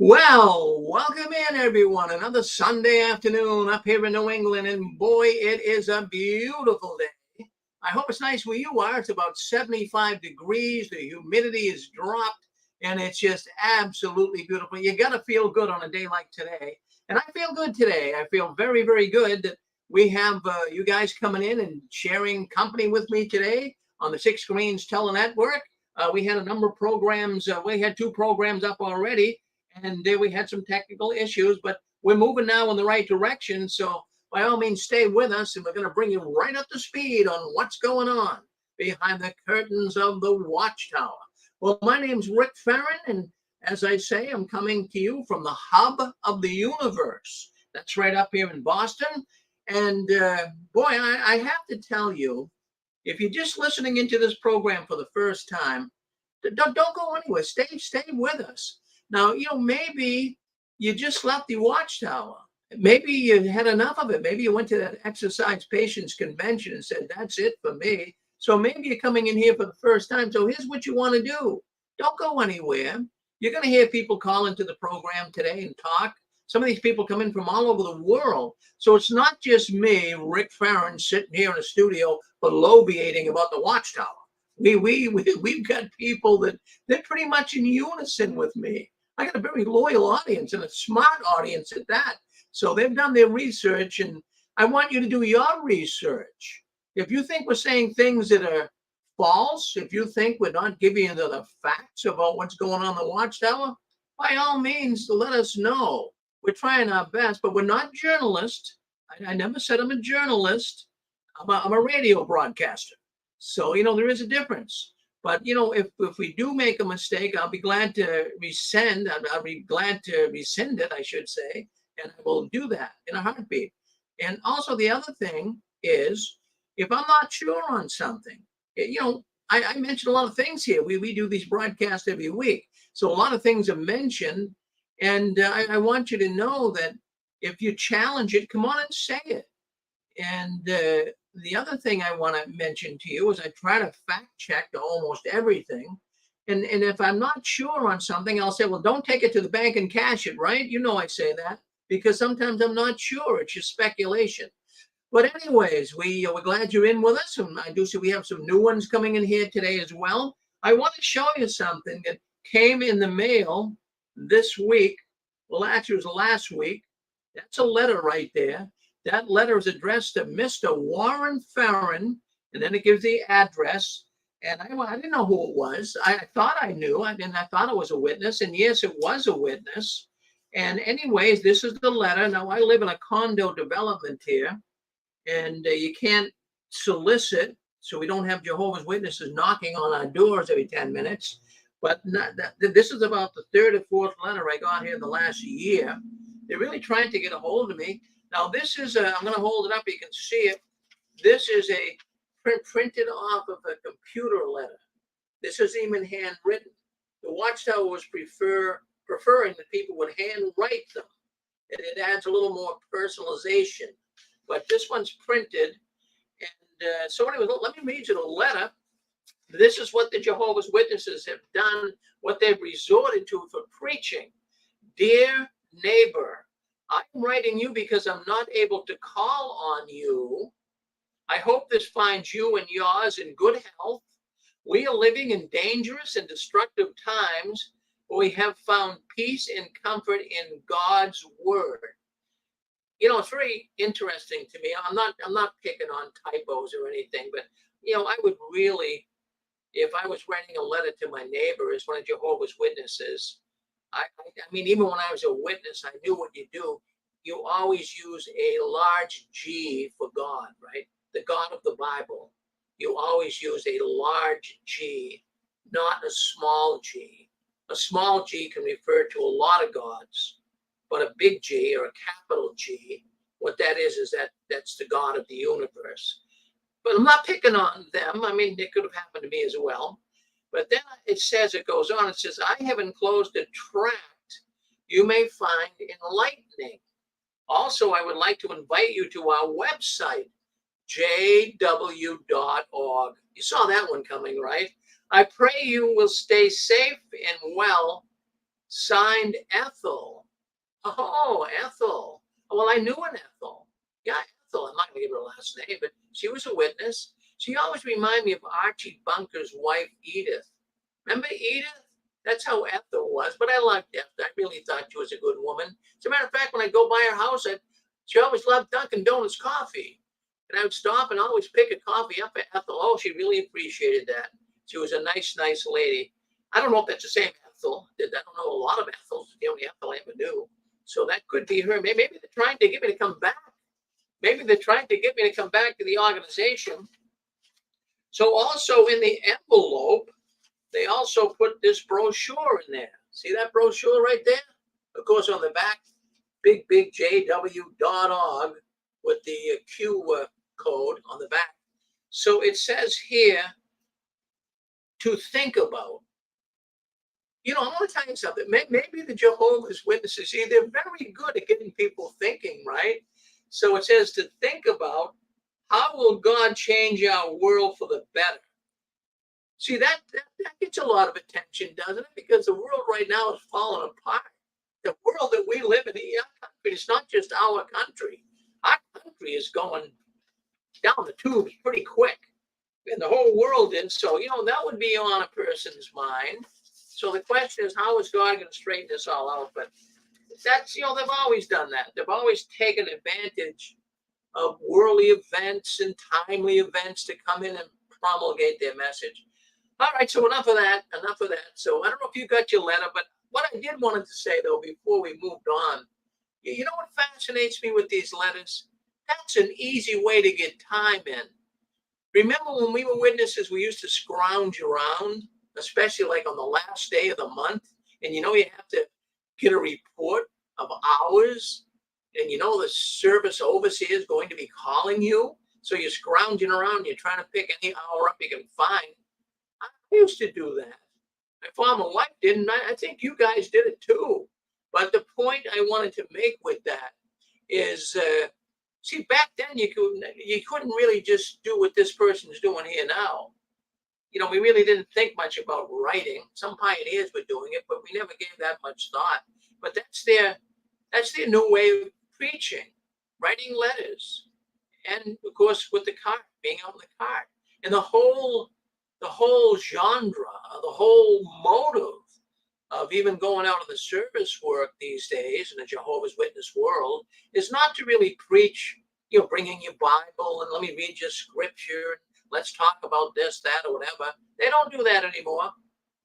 Well, welcome in, everyone. Another Sunday afternoon up here in New England, and boy, it is a beautiful day. I hope it's nice where you are. It's about 75 degrees. The humidity is dropped, and it's just absolutely beautiful. You got to feel good on a day like today, and I feel good today. I feel very, very good that we have you guys coming in and sharing company with me today on the Six Screens Telenetwork. We had a number of programs. We had two programs up already, and we had some technical issues, but we're moving now in the right direction. So by all means, stay with us, and we're going to bring you right up to speed on what's going on behind the curtains of the Watchtower. Well, my name's Rick Farron, and as I say, I'm coming to you from the hub of the universe. That's right up here in Boston. And boy, I have to tell you, if you're just listening into this program for the first time, don't go anywhere. Stay with us. Now, maybe you just left the Watchtower. Maybe you had enough of it. Maybe you went to that exercise patients convention and said, that's it for me. So maybe you're coming in here for the first time. So here's what you want to do. Don't go anywhere. You're going to hear people call into the program today and talk. Some of these people come in from all over the world. So it's not just me, Rick Farron, sitting here in a studio bloviating about the Watchtower. We've got people that they're pretty much in unison with me. I got a very loyal audience and a smart audience at that. So they've done their research, and I want you to do your research. If you think we're saying things that are false, if you think we're not giving you the facts about what's going on in the Watchtower, by all means, let us know. We're trying our best, but we're not journalists. I never said I'm a journalist. I'm a radio broadcaster. So, there is a difference. But, if we do make a mistake, I'll be glad to rescind. I'll be glad to rescind it, I should say. And I will do that in a heartbeat. And also the other thing is, if I'm not sure on something, I mentioned a lot of things here. We do these broadcasts every week. So a lot of things are mentioned. And I want you to know that if you challenge it, come on and say it. And the other thing I want to mention to you is I try to fact check almost everything. And if I'm not sure on something, I'll say, well, don't take it to the bank and cash it, right? I say that because sometimes I'm not sure. It's just speculation. But anyways, we're glad you're in with us. And I do see we have some new ones coming in here today as well. I want to show you something that came in the mail this week. Well, actually, it was last week. That's a letter right there. That letter is addressed to Mr. Warren Farron, and then it gives the address. And I didn't know who it was. I thought I knew. I thought it was a witness. And yes, it was a witness. And anyways, this is the letter. Now, I live in a condo development here, and you can't solicit. So we don't have Jehovah's Witnesses knocking on our doors every 10 minutes. But this is about the third or fourth letter I got here in the last year. They're really trying to get a hold of me. Now, this is I'm going to hold it up. You can see it. This is a printed off of a computer letter. This isn't even handwritten. The Watchtower was preferring that people would handwrite them. And it adds a little more personalization. But this one's printed. And so anyway, let me read you the letter. This is what the Jehovah's Witnesses have done, what they've resorted to for preaching. Dear neighbor, I'm writing you because I'm not able to call on you. I hope this finds you and yours in good health. We are living in dangerous and destructive times, but we have found peace and comfort in God's word. It's very interesting to me. I'm not picking on typos or anything, but I would really, if I was writing a letter to my neighbor as one of Jehovah's Witnesses, I mean, even when I was a witness, I knew what you do. You always use a large G for God, right? The God of the Bible. You always use a large G, not a small g. A small g can refer to a lot of gods, but a big G or a capital G, what that is that's the God of the universe. But I'm not picking on them. I mean, it could have happened to me as well. But then it goes on, it says, I have enclosed a tract you may find enlightening. Also, I would like to invite you to our website, jw.org. You saw that one coming, right? I pray you will stay safe and well. Signed, Ethel. Oh, Ethel. Well, I knew an Ethel. Yeah, Ethel. I'm not going to give her a last name, but she was a witness. She always reminded me of Archie Bunker's wife, Edith. Remember Edith? That's how Ethel was. But I liked Ethel. I really thought she was a good woman. As a matter of fact, when I go by her house, she always loved Dunkin' Donuts coffee. And I would stop and always pick a coffee up at Ethel. Oh, she really appreciated that. She was a nice, nice lady. I don't know if that's the same Ethel. I don't know a lot of Ethels. The only Ethel I ever knew. So that could be her. Maybe they're trying to get me to come back. Maybe they're trying to get me to come back to the organization. So also in the envelope, they also put this brochure in there. See that brochure right there? Of course, on the back, big JW.org with the Q code on the back. So it says here to think about. You know, I'm going to tell you something. Maybe the Jehovah's Witnesses, see, they're very good at getting people thinking, right? So it says to think about, how will God change our world for the better? See, that gets a lot of attention, doesn't it? Because the world right now is falling apart. The world that we live in, our country, it's not just our country. Our country is going down the tubes pretty quick. And the whole world is. So, you know, that would be on a person's mind. So the question is, how is God going to straighten this all out? But that's, you know, they've always done that. They've always taken advantage of worldly events and timely events to come in and promulgate their message. All right, so enough of that. So I don't know if you got your letter, but what I did wanted to say, though, before we moved on, you know what fascinates me with these letters? That's an easy way to get time in. Remember when we were witnesses, we used to scrounge around, especially like on the last day of the month, and you know you have to get a report of hours, and you know the service overseer is going to be calling you, so you're scrounging around, you're trying to pick any hour up you can find. I used to do that. My former wife didn't. I think you guys did it too. But the point I wanted to make with that is, see, back then you couldn't really just do what this person's doing here now. You know, we really didn't think much about writing. Some pioneers were doing it, but we never gave that much thought. But that's their new way of preaching, writing letters, and of course with the cart, being out in the cart, and the whole genre, the whole motive of even going out of the service work these days in the Jehovah's Witness world is not to really preach, you know, bringing your Bible and let me read your scripture, let's talk about this, that, or whatever. They don't do that anymore.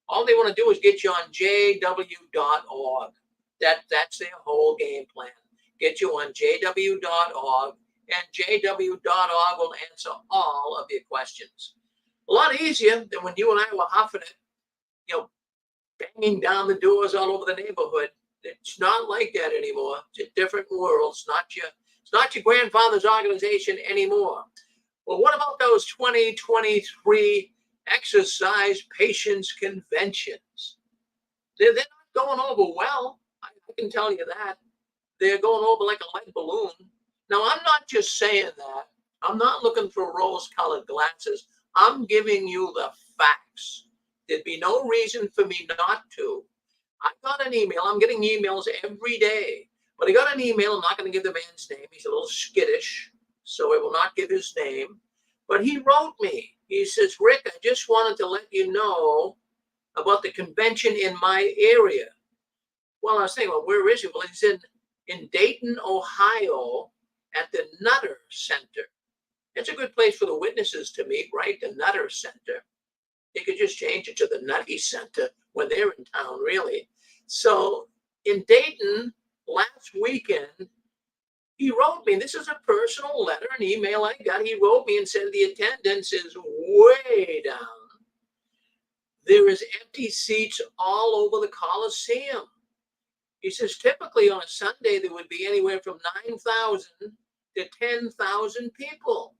All they want to do is get you on jw.org. That's their whole game plan. Get you on jw.org, and jw.org will answer all of your questions. A lot easier than when you and I were huffing it, you know, banging down the doors all over the neighborhood. It's not like that anymore. It's a different world. It's not your grandfather's organization anymore. Well, what about those 2023 exercise patience conventions? They're not going over well. I can tell you that. They're going over like a lead balloon. Now, I'm not just saying that. I'm not looking for rose-colored glasses. I'm giving you the facts. There'd be no reason for me not to. I got an email. I'm getting emails every day. But I got an email. I'm not going to give the man's name. He's a little skittish, so I will not give his name. But he wrote me. He says, Rick, I just wanted to let you know about the convention in my area. Well, I was thinking, well, where is he? Well, he's in Dayton, Ohio, at the Nutter Center. It's a good place for the witnesses to meet, right? The Nutter Center. You could just change it to the Nutty Center when they're in town, really. So in Dayton, last weekend, he wrote me, this is a personal letter, an email I got. He wrote me and said the attendance is way down. There is empty seats all over the Coliseum. He says typically on a Sunday there would be anywhere from 9,000 to 10,000 people.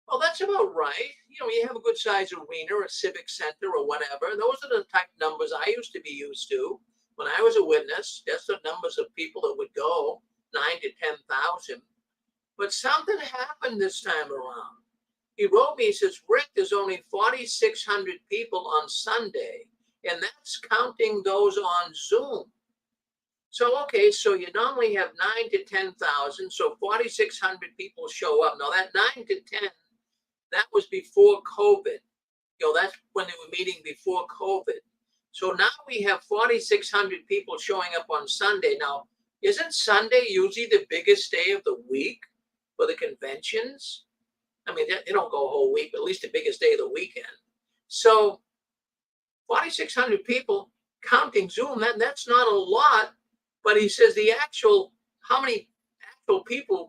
Well, that's about right. You know, you have a good sized arena or a civic center or whatever. Those are the type of numbers I used to be used to when I was a witness. That's the numbers of people that would go, 9,000 to 10,000. But something happened this time around. He wrote me, he says, Rick, there's only 4,600 people on Sunday, and that's counting those on Zoom. So, okay, so you normally have 9 to 10,000, so 4,600 people show up. Now, that 9 to 10, that was before COVID. That's when they were meeting before COVID. So now we have 4,600 people showing up on Sunday. Now, isn't Sunday usually the biggest day of the week for the conventions? I mean, they don't go a whole week, but at least the biggest day of the weekend. So 4,600 people counting Zoom, that's not a lot. But he says how many people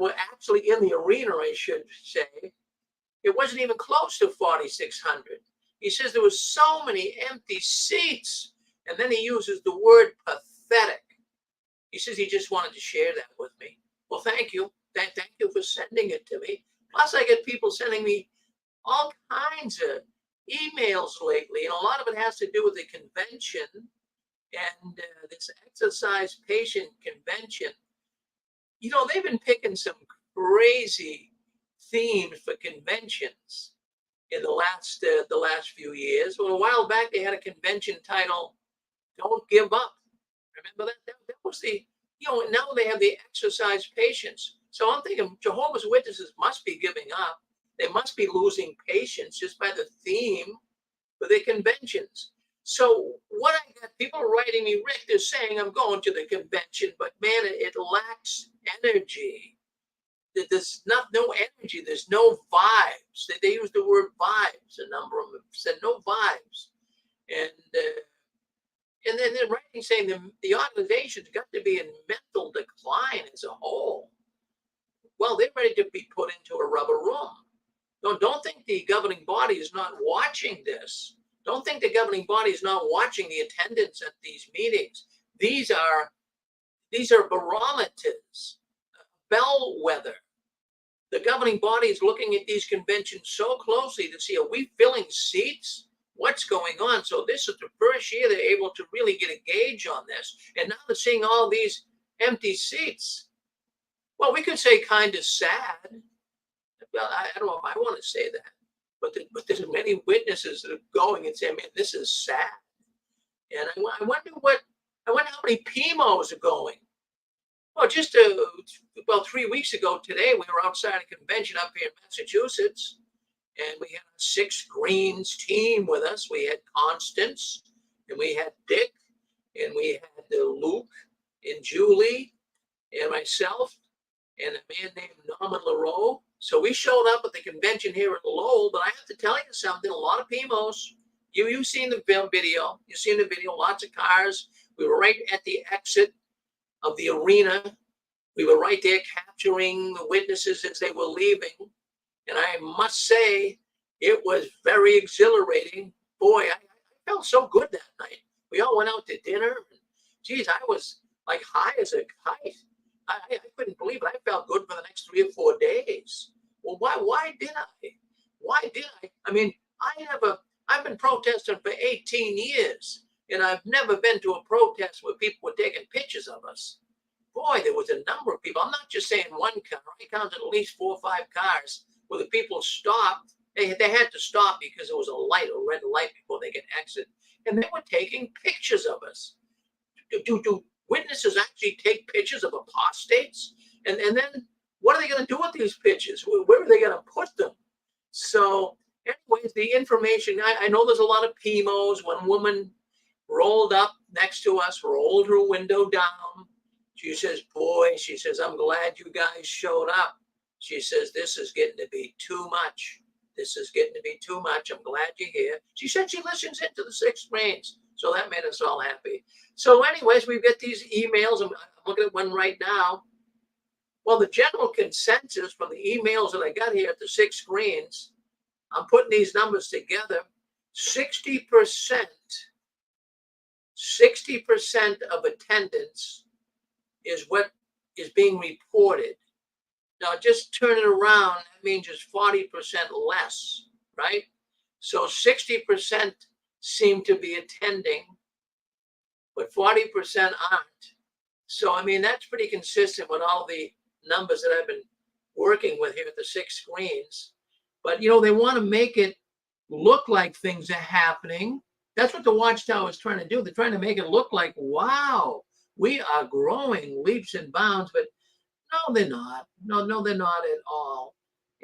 were actually in the arena, I should say, it wasn't even close to 4,600. He says there was so many empty seats. And then he uses the word pathetic. He says he just wanted to share that with me. Well, thank you. Thank you for sending it to me. Plus, I get people sending me all kinds of emails lately. And a lot of it has to do with the convention and this exercise patient convention. They've been picking some crazy themes for conventions in the last few years. Well, a while back they had a convention title, "Don't Give Up." Remember that? That was now they have the exercise patience. So I'm thinking Jehovah's Witnesses must be giving up. They must be losing patience just by the theme for their conventions. So what I got, people writing me, "Rick, they're saying I'm going to the convention, but man, it lacks energy. There's no energy. There's no vibes." They use the word vibes. A number of them said no vibes. And then they're writing saying the organization's got to be in mental decline as a whole. Well, they're ready to be put into a rubber room. Don't think the governing body is not watching this. Don't think the governing body is not watching the attendance at these meetings. These are barometers, bellwether. The governing body is looking at these conventions so closely to see, are we filling seats? What's going on? So this is the first year they're able to really get a gauge on this. And now they're seeing all these empty seats. Well, we could say kind of sad. Well, I don't know if I want to say that. But there's many witnesses that are going and saying, "Man, this is sad." And I wonder how many PMOs are going. Well, just 3 weeks ago today, we were outside a convention up here in Massachusetts, and we had a 6 Greens team with us. We had Constance, and we had Dick, and we had Luke, and Julie, and myself, and a man named Norman LaRoe. So we showed up at the convention here at Lowell, but I have to tell you something, a lot of PMOs. You've seen the video. You've seen the video, lots of cars. We were right at the exit of the arena. We were right there capturing the witnesses as they were leaving. And I must say, it was very exhilarating. Boy, I felt so good that night. We all went out to dinner. Geez, I was like high as a kite. I couldn't believe it. I felt good for the next 3 or 4 days. Well, why did I? Why did I? I mean, I've been protesting for 18 years, and I've never been to a protest where people were taking pictures of us. Boy, there was a number of people. I'm not just saying one car. I counted at least 4 or 5 cars where the people stopped. They had to stop because there was a red light before they could exit. And they were taking pictures of us. Do witnesses actually take pictures of apostates? And then what are they going to do with these pictures? Where are they going to put them? So anyways, the information, I know there's a lot of PMOs. One woman rolled up next to us, rolled her window down. She says, "Boy," she says, "I'm glad you guys showed up." She says, "This is getting to be too much. This is getting to be too much. I'm glad you're here." She said she listens into the 6 Greens. So that made us all happy. So anyways, we get these emails. I'm looking at one right now. Well, the general consensus from the emails that I got here at the 6 Greens, I'm putting these numbers together. 60% of attendance is what is being reported. Now, just turn it around, that means it's 40% less, right? So 60% seem to be attending, but 40% aren't. So, I mean, that's pretty consistent with all the numbers that I've been working with here at the 6 Greens. But, they want to make it look like things are happening. That's what the Watchtower is trying to do. They're trying to make it look like, wow, we are growing leaps and bounds. But no, they're not. No, they're not at all.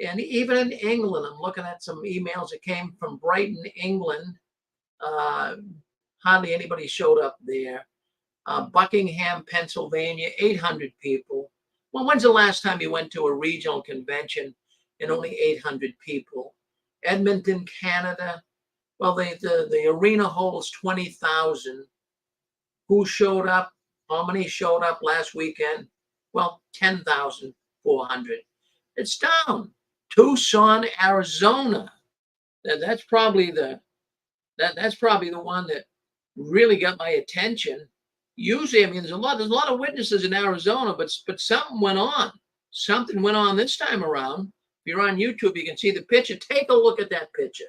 And even in England, I'm looking at some emails that came from Brighton, England. Uh, Hardly anybody showed up there. Buckingham, Pennsylvania, 800 people. Well, when's the last time you went to a regional convention and only 800 people? Edmonton, Canada. Well, the arena holds 20,000. Who showed up? How many showed up last weekend? Well, 10,400. It's down. Tucson, Arizona. That's probably the one that really got my attention. Usually, I mean, there's a lot of witnesses in Arizona, but something went on. Something went on this time around. If you're on YouTube, you can see the picture. Take a look at that picture.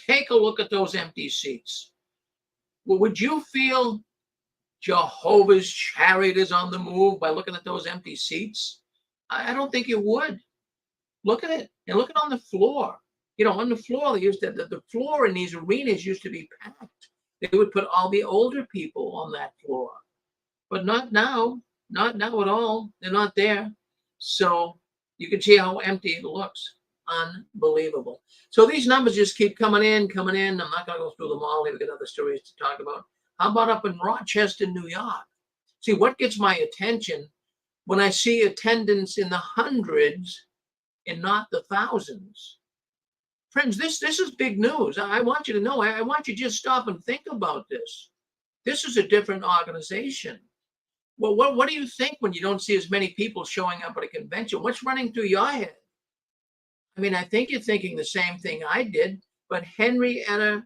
Take a look at those empty seats. Well, would you feel Jehovah's chariot is on the move by looking at those empty seats? I don't think you would. Look at it, and look at on the floor. You know, on the floor, they used to, the floor in these arenas used to be packed. They would put all the older people on that floor, but not now. Not now at all. They're not there. So you can see how empty it looks. Unbelievable. So these numbers just keep coming in. I'm not going to go through them all. We've got other stories to talk about. How about up in Rochester, New York? See, what gets my attention when I see attendance in the hundreds and not the thousands? Friends, this is big news. I want you to know. I want you to just stop and think about this. This is a different organization. Well, what do you think when you don't see as many people showing up at a convention? What's running through your head? I mean, I think you're thinking the same thing I did, but Henrietta,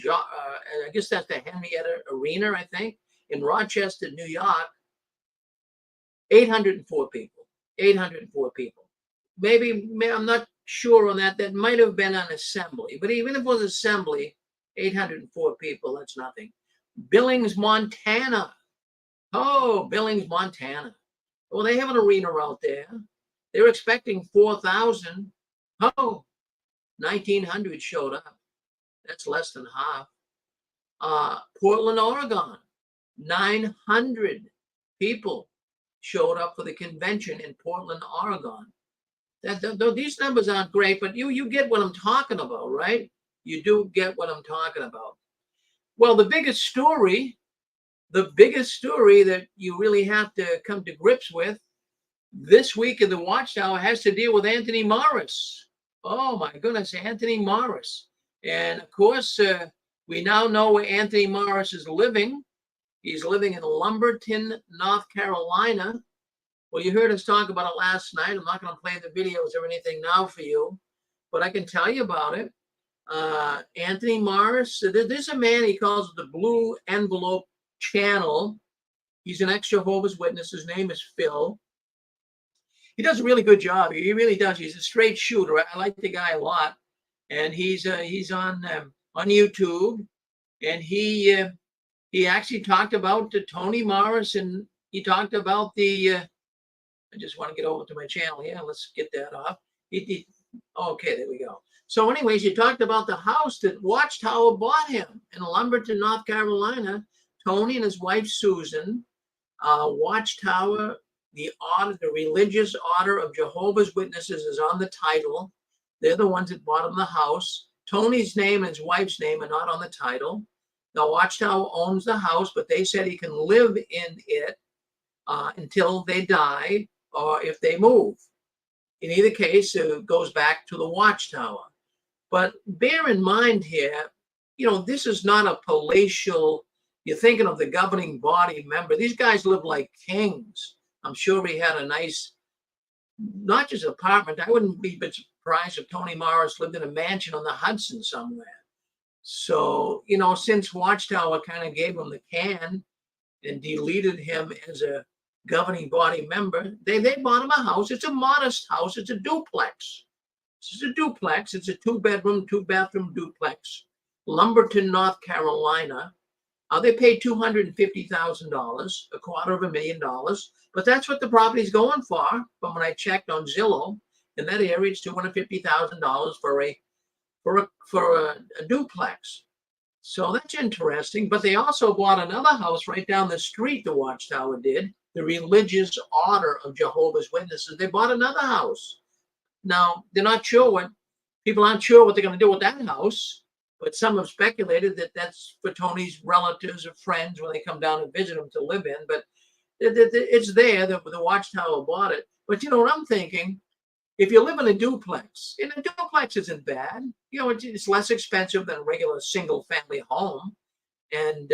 I guess that's the Henrietta Arena, I think, in Rochester, New York, 804 people. 804 people. Maybe I'm not sure on that. That might have been an assembly, but even if it was assembly, 804 people, that's nothing. Billings, Montana. Oh, Billings, Montana. Well, they have an arena out there. They're expecting 4,000. Oh, 1,900 showed up. That's less than half. Portland, Oregon, 900 people showed up for the convention in Portland, Oregon. These numbers aren't great, but you get what I'm talking about, right? You do get what I'm talking about. Well, the biggest story that you really have to come to grips with this week in the Watchtower has to deal with Anthony Morris. Oh my goodness, Anthony Morris. And of course, we now know where Anthony Morris is living. He's living in Lumberton, North Carolina. Well, you heard us talk about it last night. I'm not going to play the videos or anything now for you, but I can tell you about it. Anthony Morris, there's a man, he calls it the Blue Envelope Channel. He's an ex-Jehovah's Witness. His name is Phil. He does a really good job. He really does. He's a straight shooter. I like the guy a lot. And he's on YouTube. And he actually talked about Tony Morris, and he talked about I just want to get over to my channel here. Let's get that off. Okay, there we go. So anyways, he talked about the house that Watchtower bought him in Lumberton, North Carolina. Tony and his wife, Susan, Watchtower, the Religious Order of Jehovah's Witnesses is on the title. They're the ones that bought him the house. Tony's name and his wife's name are not on the title. The Watchtower owns the house, but they said he can live in it until they die or if they move. In either case, it goes back to the Watchtower. But bear in mind here, this is not a palatial, you're thinking of the governing body member. These guys live like kings. I'm sure he had a nice, not just apartment. I wouldn't be surprised if Tony Morris lived in a mansion on the Hudson somewhere. So, since Watchtower kind of gave him the can and deleted him as a governing body member, they bought him a house. It's a modest house. It's a duplex. It's a duplex. It's a 2-bedroom, 2-bathroom duplex. Lumberton, North Carolina. They paid $250,000, $250,000, but that's what the property's going for. From when I checked on Zillow, in that area, it's $250,000 for a duplex. So that's interesting. But they also bought another house right down the street, the Watchtower did. The Religious Order of Jehovah's Witnesses. They bought another house. Now, they're not sure what, people aren't sure what they're going to do with that house. But some have speculated that that's for Tony's relatives or friends when they come down and visit him to live in. But it's there. The Watchtower bought it. But you know what I'm thinking? If you live in a duplex, and a duplex isn't bad, you know, it's less expensive than a regular single family home. And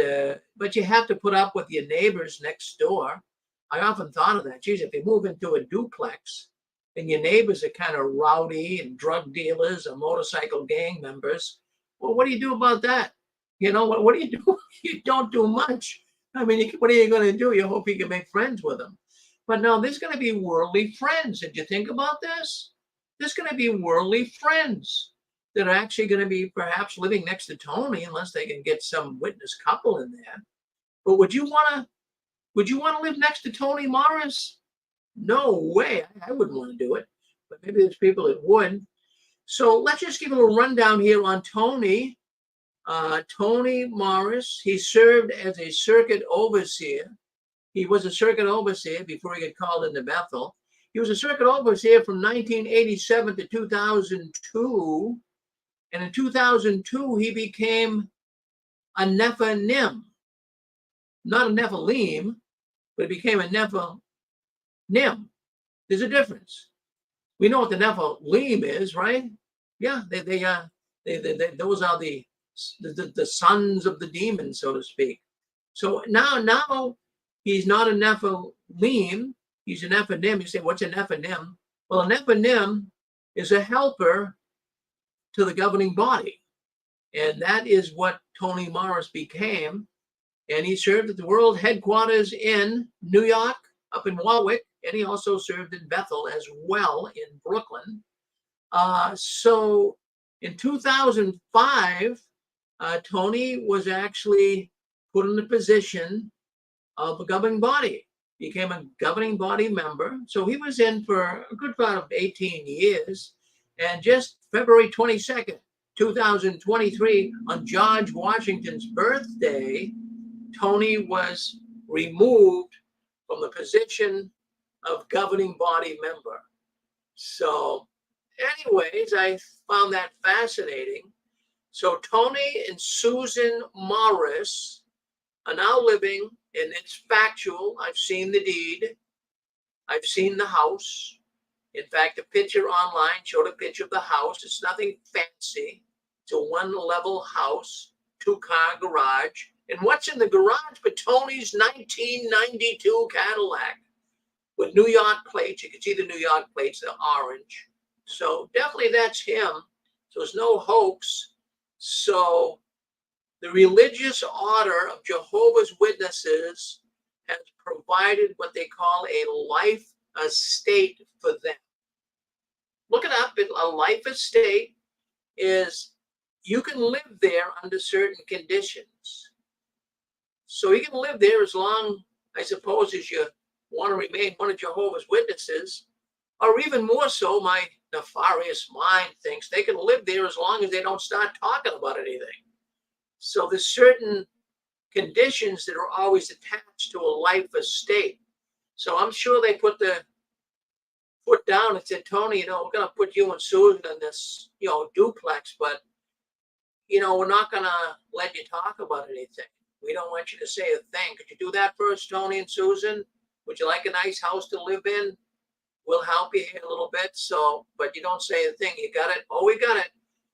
but you have to put up with your neighbors next door. I often thought of that. Geez, if you move into a duplex and your neighbors are kind of rowdy and drug dealers or motorcycle gang members, well, what do you do about that? You know, what do you do? You don't do much. I mean, what are you going to do? You hope you can make friends with them. But no, there's going to be worldly friends. Did you think about this? There's going to be worldly friends that are actually going to be perhaps living next to Tony, unless they can get some witness couple in there. But would you want to live next to Tony Morris? No way. I wouldn't want to do it. But maybe there's people that would. So let's just give a little rundown here on Tony. Tony Morris, he served as a circuit overseer. He was a circuit overseer before he got called into Bethel. He was a circuit overseer from 1987 to 2002. And in 2002, he became a Nephilim. Not a Nephilim, but he became a Nephilim. There's a difference. We know what the Nephilim is, right? Yeah, those are the sons of the demons, so to speak. So now he's not a Nephilim, he's a Nephilim. You say, what's a Nephilim? Well, a Nephilim is a helper to the governing body. And that is what Tony Morris became. And he served at the world headquarters in New York, up in Warwick, and he also served in Bethel as well in Brooklyn. So in 2005, Tony was actually put in the position of a governing body, became a governing body member. So he was in for a good part of 18 years. And just February 22nd, 2023, on George Washington's birthday, Tony was removed from the position of governing body member. So anyways, I found that fascinating. So Tony and Susan Morris are now living, and it's factual. I've seen the deed. I've seen the house. In fact, a picture online showed a picture of the house. It's nothing fancy. It's a one-level house, two-car garage. And what's in the garage but Tony's 1992 Cadillac with New York plates. You can see the New York plates, they're orange. So definitely that's him. So there's no hoax. So the Religious Order of Jehovah's Witnesses has provided what they call a life estate for them. Look it up. A life estate is you can live there under certain conditions. So you can live there as long, I suppose, as you want to remain one of Jehovah's Witnesses, or even more so, my nefarious mind thinks they can live there as long as they don't start talking about anything. So there's certain conditions that are always attached to a life estate. So I'm sure they put the foot down and said, Tony, we're going to put you and Susan in this, duplex, but, we're not going to let you talk about anything. We don't want you to say a thing. Could you do that first, Tony and Susan? Would you like a nice house to live in? We'll help you here a little bit. So, but you don't say a thing. You got it? Oh, we got it.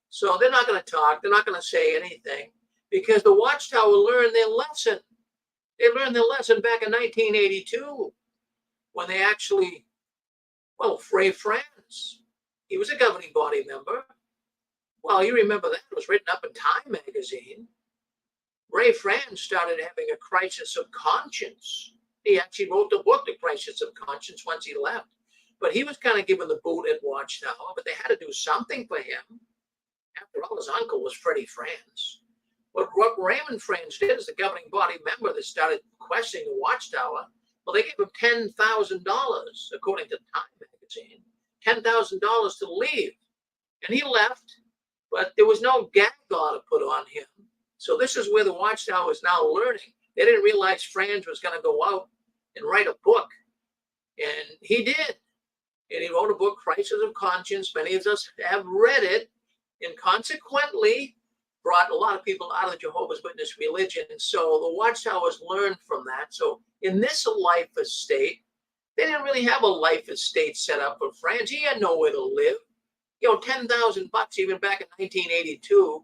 So they're not going to talk. They're not going to say anything because the Watchtower learned their lesson. They learned their lesson back in 1982 when they actually, Fray France, he was a governing body member. Well, you remember that. It was written up in Time magazine. Ray France started having a crisis of conscience. He actually wrote the book, The Crisis of Conscience, once he left. But he was kind of given the boot at Watchtower, but they had to do something for him. After all, his uncle was Freddie France. What Raymond France did as the governing body member that started questioning the Watchtower, well, they gave him $10,000, according to Time magazine, $10,000 to leave. And he left, but there was no gag order put on him. So this is where the Watchtower is now learning. They didn't realize Franz was going to go out and write a book. And he did. And he wrote a book, Crisis of Conscience. Many of us have read it, and consequently brought a lot of people out of the Jehovah's Witness religion. And so the Watchtowers learned from that. So in this life estate, they didn't really have a life estate set up for Franz. He had nowhere to live. You know, $10,000 even back in 1982.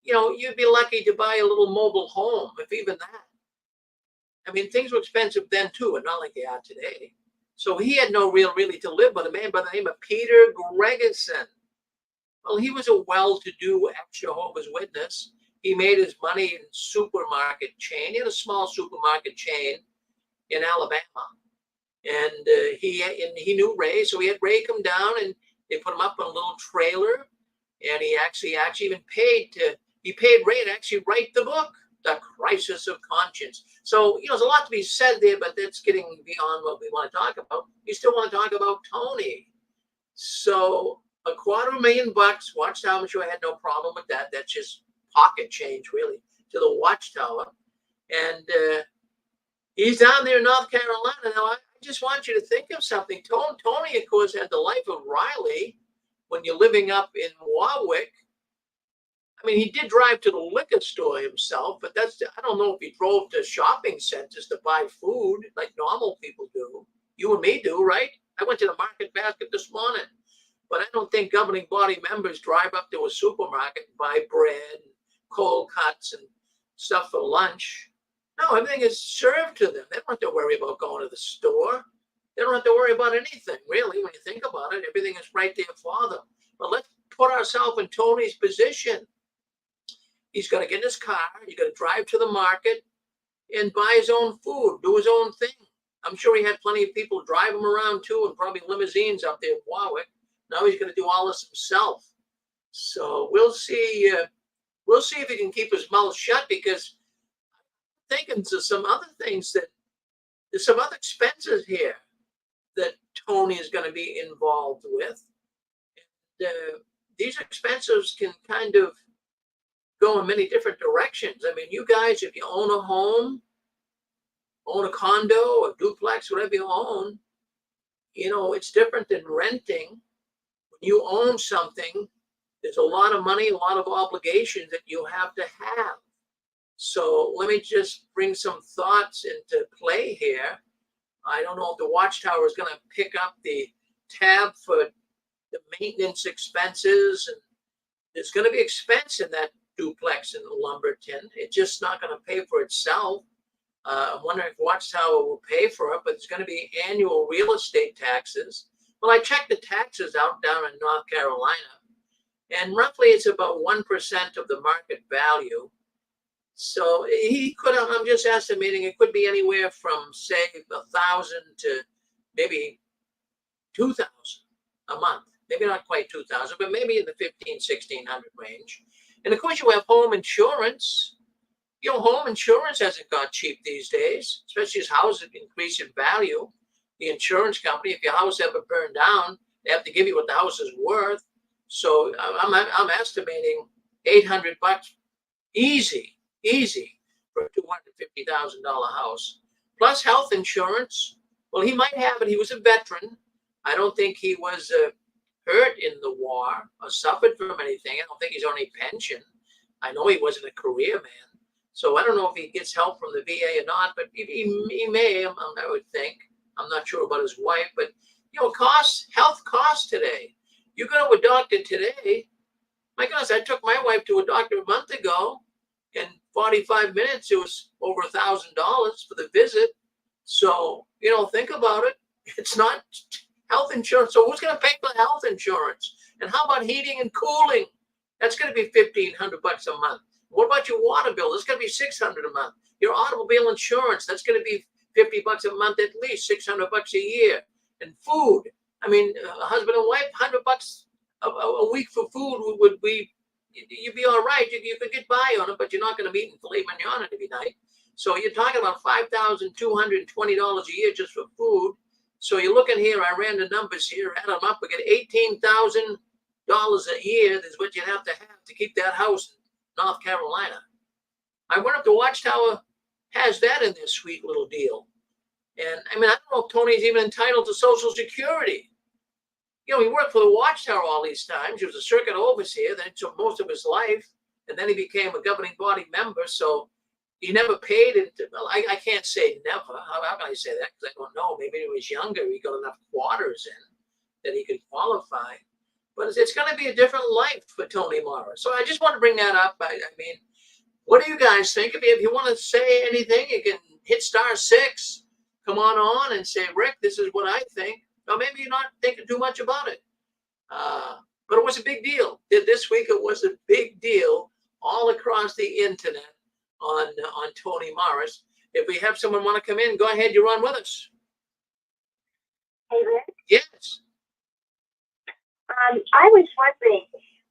You know, you'd be lucky to buy a little mobile home, if even that. I mean, things were expensive then too, and not like they are today. So he had no really to live, but a man by the name of Peter Gregerson. Well, he was a well-to-do ex-Jehovah's Witness. He made his money in supermarket chain. He had a small supermarket chain in Alabama. And he knew Ray, so he had Ray come down, and they put him up on a little trailer. And he actually even paid Ray to actually write the book, The Crisis of Conscience. So, you know, there's a lot to be said there, but that's getting beyond what we want to talk about. You still want to talk about Tony. So $250,000 Watchtower. I'm sure I had no problem with that. That's just pocket change, really, to the Watchtower. And he's down there in North Carolina. Now, I just want you to think of something. Tony, of course, had the life of Riley when you're living up in Warwick. I mean, he did drive to the liquor store himself, but I don't know if he drove to shopping centers to buy food like normal people do. You and me do, right? I went to the market basket this morning, but I don't think governing body members drive up to a supermarket and buy bread, and cold cuts, and stuff for lunch. No, everything is served to them. They don't have to worry about going to the store. They don't have to worry about anything, really, when you think about it. Everything is right there for them. But let's put ourselves in Tony's position. He's got to get in his car. He's got to drive to the market and buy his own food, do his own thing. I'm sure he had plenty of people drive him around too, and probably limousines up there in Warwick. Now he's going to do all this himself. So we'll see. We'll see if he can keep his mouth shut, because I'm thinking to some other things that there's some other expenses here that Tony is going to be involved with. And, these expenses can kind of go in many different directions. I mean, you guys, if you own a home, own a condo, a duplex, whatever you own, you know, it's different than renting. When you own something, there's a lot of money, a lot of obligations that you have to have. So let me just bring some thoughts into play here. I don't know if the Watchtower is going to pick up the tab for the maintenance expenses. And there's going to be expense in that duplex in Lumberton. It's just not going to pay for itself. I'm wondering if Watchtower will pay for it, but it's going to be annual real estate taxes. Well, I checked the taxes out down in North Carolina, and roughly it's about 1% of the market value. So he could, I'm just estimating, it could be anywhere from, say, 1,000 to maybe 2,000 a month. Maybe not quite 2,000, but maybe in the 1,500-1,600 range. And of course, you have home insurance. You know, home insurance hasn't got cheap these days, especially as houses increase in value. The insurance company, if your house ever burned down, they have to give you what the house is worth. So I'm estimating $800 easy for a $250,000 house. Plus health insurance. Well, he might have it. He was a veteran. I don't think he was hurt in the war or suffered from anything. I don't think he's on any pension. I know he wasn't a career man. So I don't know if he gets help from the VA or not, but he may, I would think. I'm not sure about his wife, but, you know, health costs today. You go to a doctor today. My gosh, I took my wife to a doctor a month ago. In 45 minutes, it was over $1,000 for the visit. So, you know, think about it. It's not health insurance. So who's going to pay for health insurance? And how about heating and cooling? That's going to be $1,500 a month. What about your water bill? That's going to be $600 a month. Your automobile insurance, that's going to be $50 a month at least, $600 a year. And food, I mean, husband and wife, $100 a week for food would be, you'd be all right. You could get by on it, but you're not going to be eating filet mignon every night. So you're talking about $5,220 a year just for food. So you're looking here, I ran the numbers here, add them up, we get $18,000 a year is what you'd have to keep that house in North Carolina. I wonder if the Watchtower has that in their sweet little deal. And I mean, I don't know if Tony's even entitled to Social Security. You know, he worked for the Watchtower all these times. He was a circuit overseer, then took most of his life, and then he became a governing body member. So he never paid it. Well, I can't say never. How can I say that? Because I don't know. Maybe when he was younger, he got enough quarters in that he could qualify. But it's going to be a different life for Tony Morris. So I just want to bring that up. I mean, what do you guys think? If you want to say anything, you can hit *6. Come on and say, Rick, this is what I think. Or maybe you're not thinking too much about it. But it was a big deal. This week it was a big deal all across the internet on Tony Morris. If we have someone want to come in, go ahead. You're on with us. Hey, Rick? Yes. I was wondering,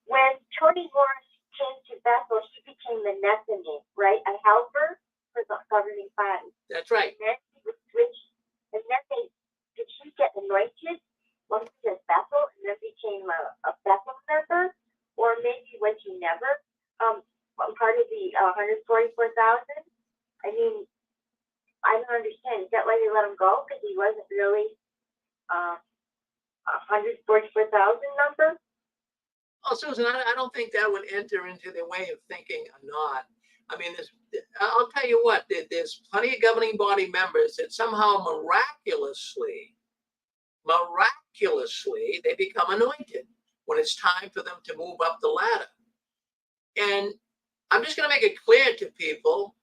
when Tony Morris came to Bethel, he became the Nethinim, right? A helper for the governing body. That's right. And then he was switched, and then did he get anointed once he was at Bethel and then became a Bethel member? Or maybe was he never part of the 144,000? I mean, I don't understand. Is that why they let him go? Because he wasn't really 144,000 number? Oh, Susan, I don't think that would enter into their way of thinking or not. I mean, I'll tell you what, there's plenty of governing body members that somehow miraculously, they become anointed when it's time for them to move up the ladder. And I'm just going to make it clear to people,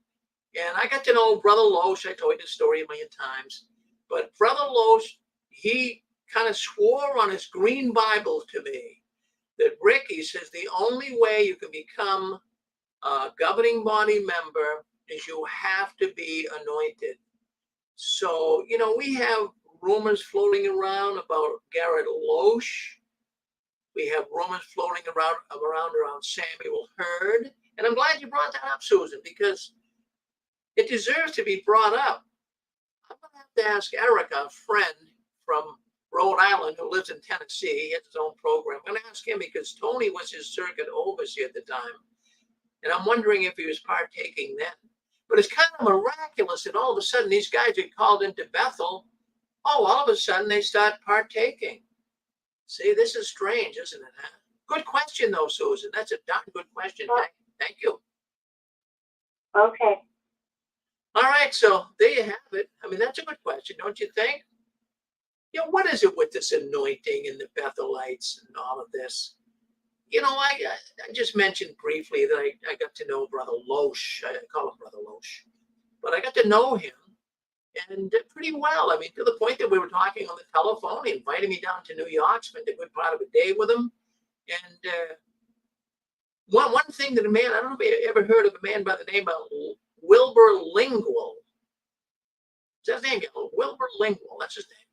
and I got to know Brother Loesch. I told you the story a million times, but Brother Loesch, he kind of swore on his green Bible to me that, Rick, he says, the only way you can become a governing body member is you have to be anointed. So, you know, we have rumors floating around about Garrett Loesch. We have rumors floating around Samuel Hurd. And I'm glad you brought that up, Susan, because it deserves to be brought up. I'm going to have to ask Eric, a friend from Rhode Island who lives in Tennessee. He has his own program. I'm going to ask him because Tony was his circuit overseer at the time. And I'm wondering if he was partaking then. But it's kind of miraculous that all of a sudden these guys get called into Bethel. Oh, all of a sudden they start partaking. See, this is strange, isn't it? Huh? Good question, though, Susan. That's a darn good question. Thank you. Okay. All right, so there you have it. I mean, that's a good question, don't you think? You know, what is it with this anointing and the Bethelites and all of this? You know, I just mentioned briefly that I got to know Brother Loesch. I call him Brother Loesch. But I got to know him and pretty well. I mean, to the point that we were talking on the telephone. He invited me down to New York, spent a good part of a day with him. And one thing that a man, I don't know if you ever heard of a man by the name of Wilbur Lingual. Is that his name? Wilbur Lingual, that's his name.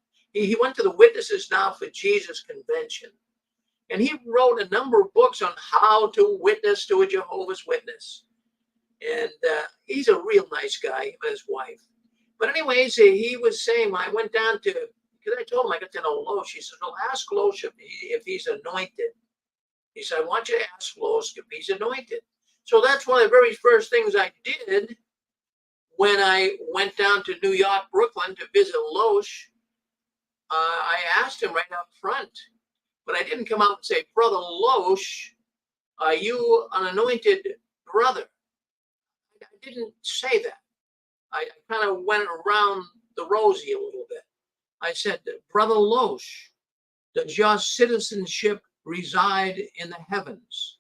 He went to the Witnesses Now for Jesus convention. And he wrote a number of books on how to witness to a Jehovah's Witness. And he's a real nice guy, him and his wife. But anyways, he was saying, when I went down to, because I told him I got to know Loesch, he said, well, ask Loesch if he's anointed. He said, I want you to ask Loesch if he's anointed. So that's one of the very first things I did when I went down to New York, Brooklyn to visit Loesch. I asked him right up front, but I didn't come out and say, Brother Loesch, are you an anointed brother? I didn't say that. I kind of went around the rosy a little bit. I said, Brother Loesch, does your citizenship reside in the heavens?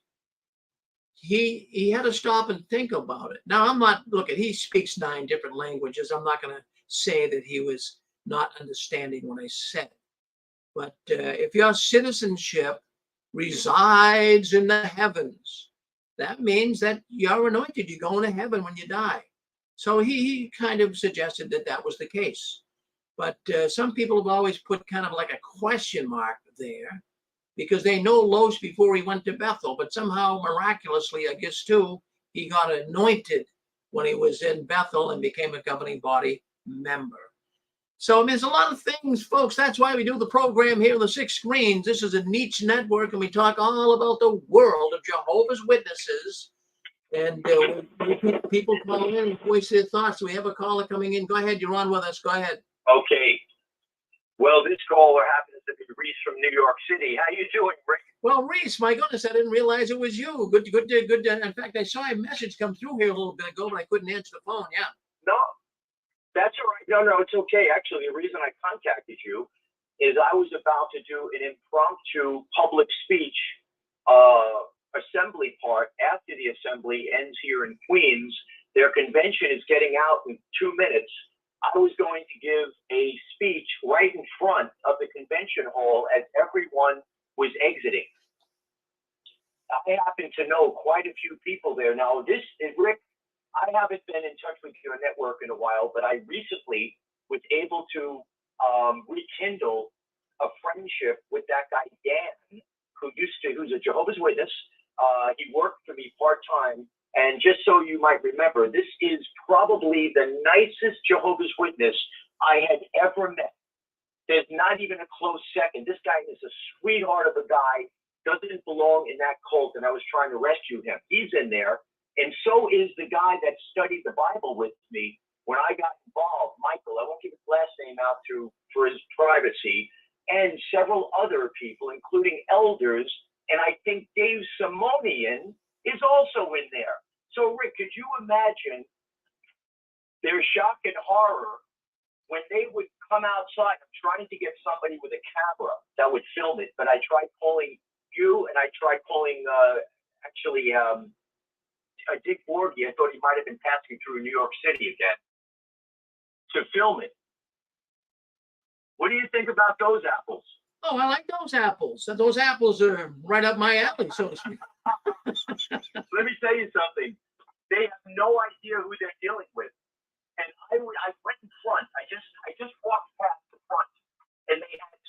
He had to stop and think about it. Now, I'm not, look, he speaks 9 different languages. I'm not going to say that he was not understanding what I said. But if your citizenship resides in the heavens, that means that you're anointed. You're going to heaven when you die. So he kind of suggested that that was the case. But some people have always put kind of like a question mark there because they know Loesch before he went to Bethel. But somehow, miraculously, I guess, too, he got anointed when he was in Bethel and became a governing body member. So, I mean, there's a lot of things, folks. That's why we do the program here on the 6 screens. This is a niche network, and we talk all about the world of Jehovah's Witnesses. And people call in and voice their thoughts. We have a caller coming in. Go ahead. You're on with us. Go ahead. Okay. Well, this caller happens to be Reese from New York City. How you doing, Rick? Well, Reese, my goodness, I didn't realize it was you. Good. In fact, I saw a message come through here a little bit ago, but I couldn't answer the phone. Yeah. No, that's all right. No, it's okay. Actually, the reason I contacted you is I was about to do an impromptu public speech assembly part after the assembly ends here in Queens. Their convention is getting out in 2 minutes. I was going to give a speech right in front of the convention hall as everyone was exiting. I happen to know quite a few people there. Now, this is Rick. I haven't been in touch with your network in a while, but I recently was able to rekindle a friendship with that guy, Dan, who's a Jehovah's Witness. He worked for me part-time. And just so you might remember, this is probably the nicest Jehovah's Witness I had ever met. There's not even a close second. This guy is a sweetheart of a guy, doesn't belong in that cult, and I was trying to rescue him. He's in there, and so is the guy that studied the Bible with me when I got involved, Michael. I won't give his last name out for his privacy, and several other people, including elders, and I think Dave Simonian is also in there. So, Rick, could you imagine their shock and horror when they would come outside? I'm trying to get somebody with a camera that would film it, but I tried calling you, and I tried calling Dick Borgie. I thought he might have been passing through New York City again to film it. What do you think about those apples? Oh, I like those apples. Those apples are right up my alley, so to speak. Let me tell you something. They have no idea who they're dealing with. And I went in front. I just walked past the front, and they had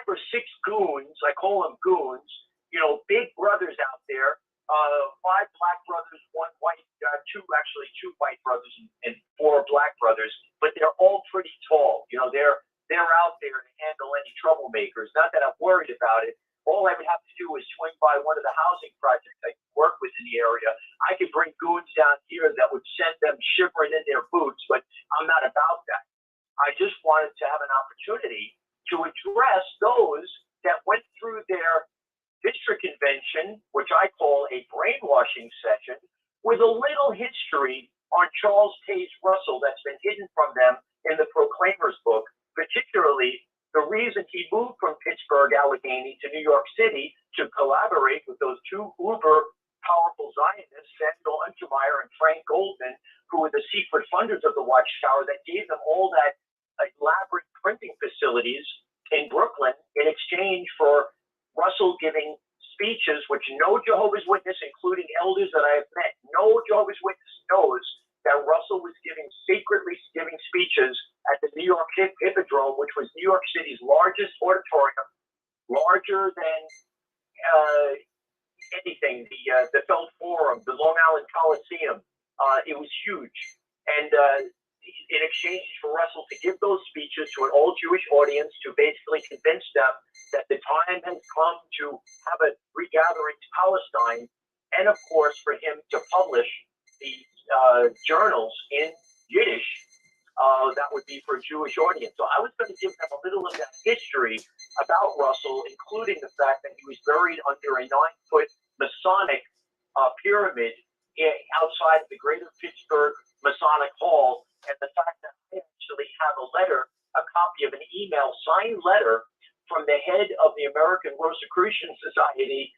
5 or 6 goons. I call them goons. You know, big brothers out there. 5 black brothers, 1 white, 2 white brothers, and 4 black brothers. But they're all pretty tall. You know, they're out there to handle any troublemakers. Not that I'm worried about it. All I would have to do is swing by one of the housing projects I work with in the area. I could bring goons down here that would send them shivering in their boots, but I'm not about that. I just wanted to have an opportunity to address those that went through their district convention, which I call a brainwashing session, with a little history on Charles Taze Russell that's been hidden from them in the Proclaimer's book, particularly the reason he moved from Pittsburgh, Allegheny to New York City to collaborate with those 2 uber powerful Zionists, Samuel Untermeyer and Frank Goldman, who were the secret funders of the Watchtower that gave them all that elaborate printing facilities in Brooklyn in exchange for Russell giving speeches, which no Jehovah's Witness, including elders that I have met, no Jehovah's Witness knows that Russell was secretly giving speeches at the New York Hippodrome, which was New York City's largest auditorium, larger than anything, the Felt Forum, the Long Island Coliseum. It was huge. And in exchange for Russell to give those speeches to an all Jewish audience to basically convince them that the time has come to have a regathering to Palestine, and of course for him to publish the journals in Yiddish, that would be for a Jewish audience. So I was going to give them a little of that history about Russell, including the fact that he was buried under a 9-foot Masonic pyramid outside of the Greater Pittsburgh Masonic Hall, and the fact that I actually have a copy of an email, signed letter from the head of the American Rosicrucian Society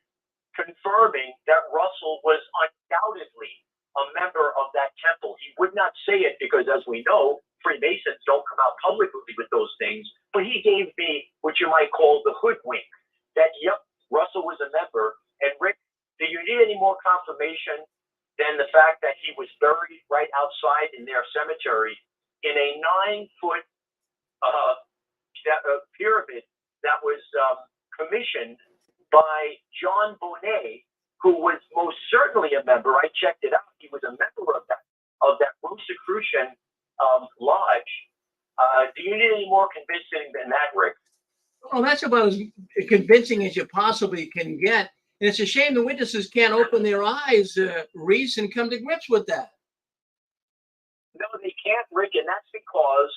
confirming that Russell was undoubtedly a member of that temple. He would not say it because, as we know, Freemasons don't come out publicly with those things, but he gave me what you might call the hoodwink, that, yep, Russell was a member. And Rick, do you need any more confirmation than the fact that he was buried right outside in their cemetery in a 9-foot pyramid that was commissioned by John Bonet, who was most certainly a member. I checked it out. He was a member of that Rosicrucian lodge. Do you need any more convincing than that, Rick? Well, that's about as convincing as you possibly can get. And it's a shame the witnesses can't open their eyes, Reese, and come to grips with that. No, they can't, Rick, and that's because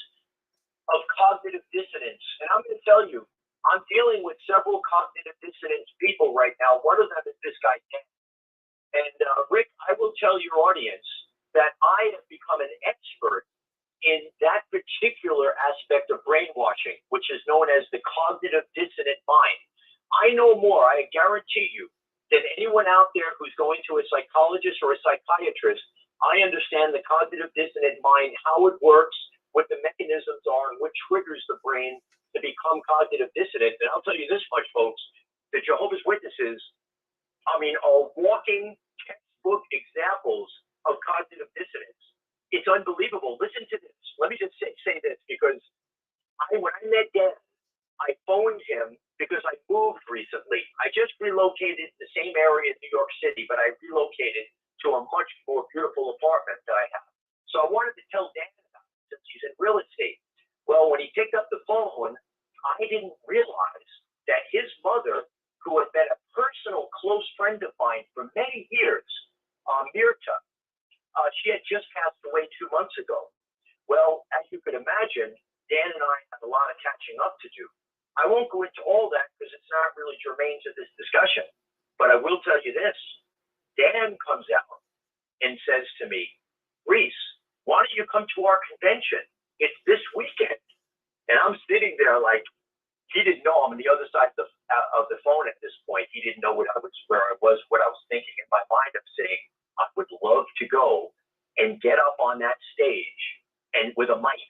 of cognitive dissonance. And I'm going to tell you, I'm dealing with several cognitive dissonance people right now. One of them is this guy, Dan. And Rick, I will tell your audience that I have become an expert in that particular aspect of brainwashing, which is known as the cognitive dissonant mind. I know more, I guarantee you, than anyone out there who's going to a psychologist or a psychiatrist. I understand the cognitive dissonant mind, how it works, what the mechanisms are, and what triggers the brain to become cognitive dissonant. And I'll tell you this much, folks, the Jehovah's Witnesses, are walking textbook examples of cognitive dissonance. It's unbelievable. Listen to this. Let me just say this, because when I met Dan, I phoned him because I moved recently. I just relocated the same area in New York City, but I relocated to a much more beautiful apartment that I have. So I wanted to tell Dan about it since he's in real estate. Well, when he picked up the phone, I didn't realize that his mother, who had been a personal close friend of mine for many years, Mirta, she had just passed away 2 months ago. Well, as you could imagine, Dan and I had a lot of catching up to do. I won't go into all that because it's not really germane to this discussion, but I will tell you this. Dan comes out and says to me, Reese, why don't you come to our convention? It's this weekend. And I'm sitting there like, he didn't know I'm on the other side of the phone at this point. He didn't know where I was, what I was thinking. In my mind, I'm saying, I would love to go and get up on that stage and with a mic.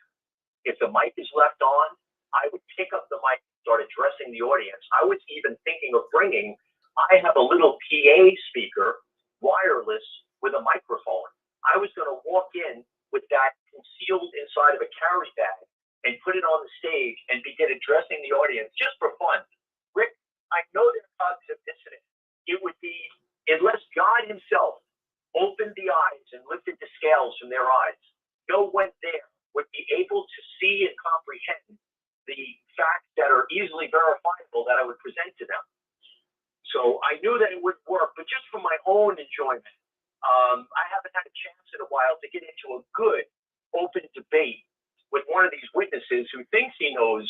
If the mic is left on, I would pick up the mic and start addressing the audience. I was even thinking of I have a little PA speaker, wireless, with a microphone. I was going to walk in with that concealed inside of a carry bag and put it on the stage and begin addressing the audience just for fun. Rick, I know they're cognitive dissonant. It would be, unless God himself opened the eyes and lifted the scales from their eyes, no one there would be able to see and comprehend the facts that are easily verifiable that I would present to them. So I knew that it would work, but just for my own enjoyment, I haven't had a chance in a while to get into a good open debate with one of these witnesses who thinks he knows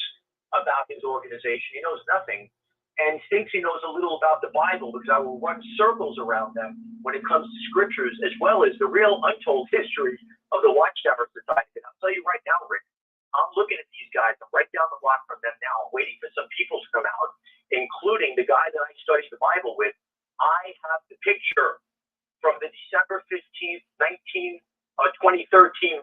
about his organization. He knows nothing, and thinks he knows a little about the Bible, because I will run circles around them when it comes to scriptures, as well as the real untold history of the Watchtower Society. And I'll tell you right now, Rick, I'm looking at these guys. I'm right down the block from them now. I'm waiting for some people to come out, including the guy that I studied the Bible with. I have the picture from the December 15th, 2013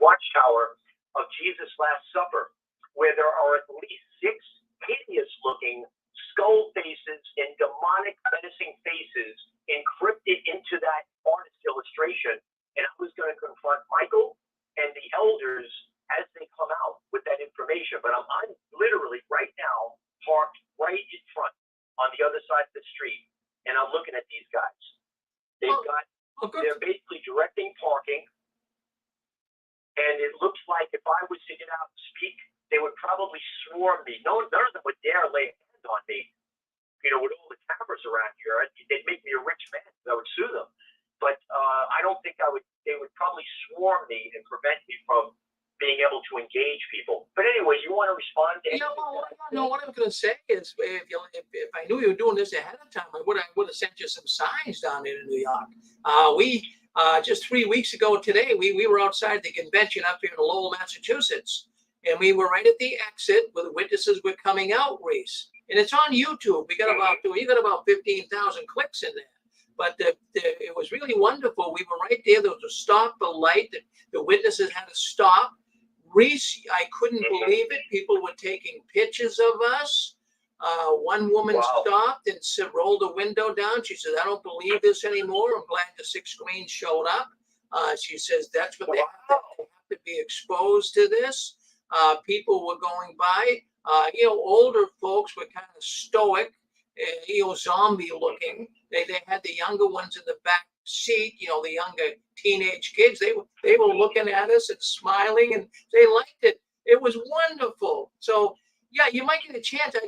Watchtower of Jesus' Last Supper, where there are at least 6 hideous-looking skull faces and demonic menacing faces encrypted into that artist illustration. And I was going to confront Michael and the elders as they come out with that information. But I'm literally right now parked right in front on the other side of the street, and I'm looking at these guys. They're basically directing parking, and it looks like if I was to get out and speak, they would probably swarm me. None of them would dare lay a hand on me. With all the cameras around here, they'd make me a rich man. I would sue them. But I don't think they would probably swarm me and prevent me from being able to engage people. But anyways, you want to respond to anything? What I'm going to say is, if I knew you were doing this ahead of time, I would have sent you some signs down there in New York. We just 3 weeks ago today, we were outside the convention up here in Lowell, Massachusetts, and we were right at the exit where the witnesses were coming out, Reese. And it's on YouTube. You got about 15,000 clicks in there. But it was really wonderful. We were right there. There was a stop, the light. The witnesses had to stop. Reese, I couldn't believe it. People were taking pictures of us. One woman stopped and rolled the window down. She said, I don't believe this anymore. I'm glad the 6 screens showed up. She says, that's what they have to be exposed to this. People were going by. Older folks were kind of stoic, zombie looking. They had the younger ones in the back seat, the younger teenage kids. They were looking at us and smiling, and they liked it. It was wonderful. So, yeah, you might get a chance. I